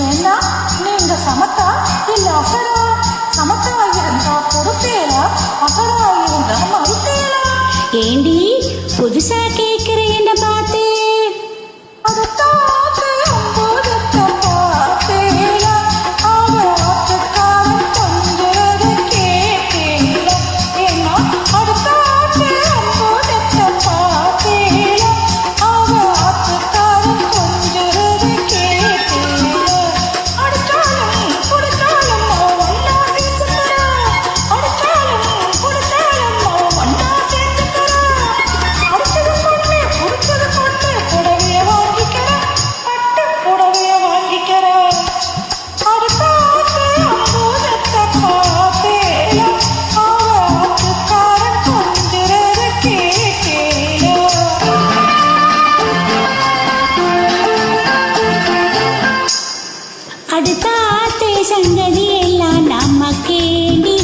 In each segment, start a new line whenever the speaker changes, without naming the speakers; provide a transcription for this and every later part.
ஏன்னா நீங்க சமத்தா இல்ல அசடா? சமத்தா இருந்தா பொறுப்பேலா, அசடா இருந்தா மறுப்பேலா?
ஏண்டி புதுசா கேக்குற என்ன பார்த்து? அடுத்தாத்து சங்கதி எல்லாம் நமக்கேண்டி,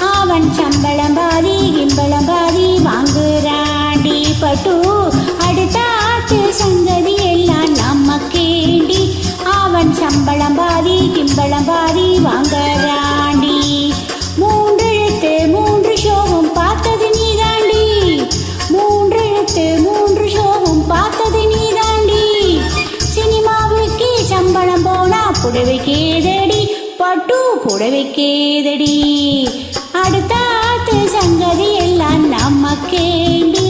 அவன் சம்பளம் பாதி கிம்பளம் பாதி வாங்குறாண்டி பட்டு. அடுத்தாத்து சங்கதி எல்லாம் நமக்கேண்டி, அவன் சம்பளம் பாதி கிம்பளம் பாதி வாங்குறாண்டி. மூன்றெழுத்து மூன்று ஷோவும் பார்த்தது நீதாண்டி, மூன்றெழுத்து மூன்று ஷோவும் பார்த்தது நீதாண்டி. சினிமாவுக்கு சம்பளம் போனா புடவைக்கேதடி பட்டு, புடவைக்கேதடி. அடுத்தாத்து சங்கதி எல்லாம் நமக்கேண்டி.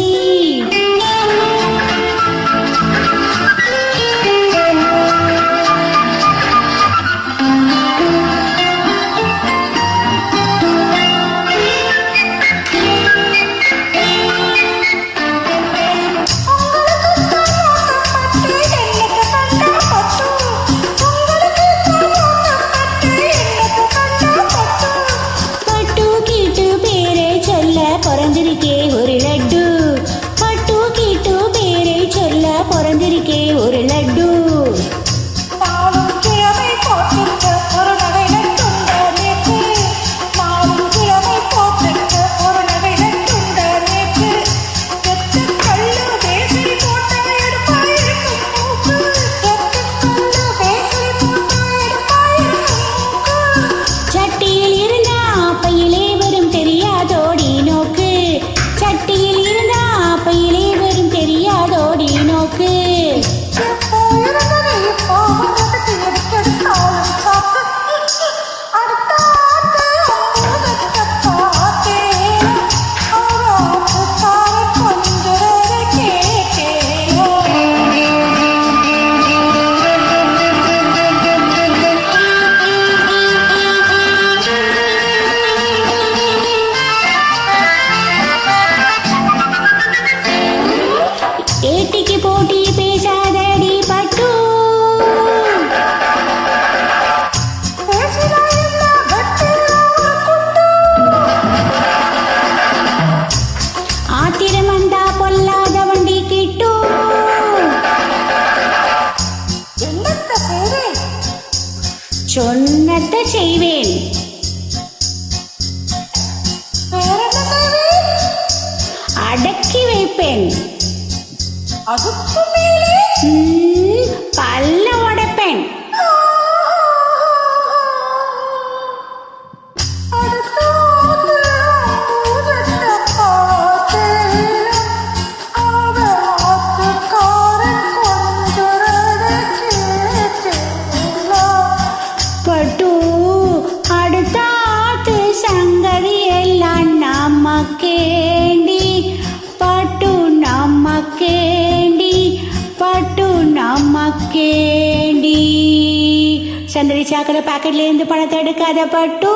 பிறந்திருக்கே ஒரு லட்டு, பட்டு கீட்டு பேரை சொல்ல பிறந்திருக்கே ஒரு லட்டு. சட்டியில் இருந்தா பையிலே வரும் தெரியாதோடி நோக்கு, சட்டியில் இருந்தா பையிலே வரும் தெரியாதோடி நோக்கு. ஏட்டிக்கு போட்டி பேசாதடி பட்டு, ஆத்திரம் வந்தா பொல்லாத வண்டி கிட்டு. சொன்னதை செய்வேன், அடக்கி வைப்பேன்,
அதுக்கு மேலே
பல்ல உடைப்பேன். பட்டு அடுத்தாத்து சங்கதி எல்லாம் நமக்கேண்டி பட்டு, நமக்கேண்டி பட்டு, நமக்கேண்டி. சந்திரி சாக்கடை பாக்கெட்ல இருந்து பணத்தை எடுக்காத பட்டு.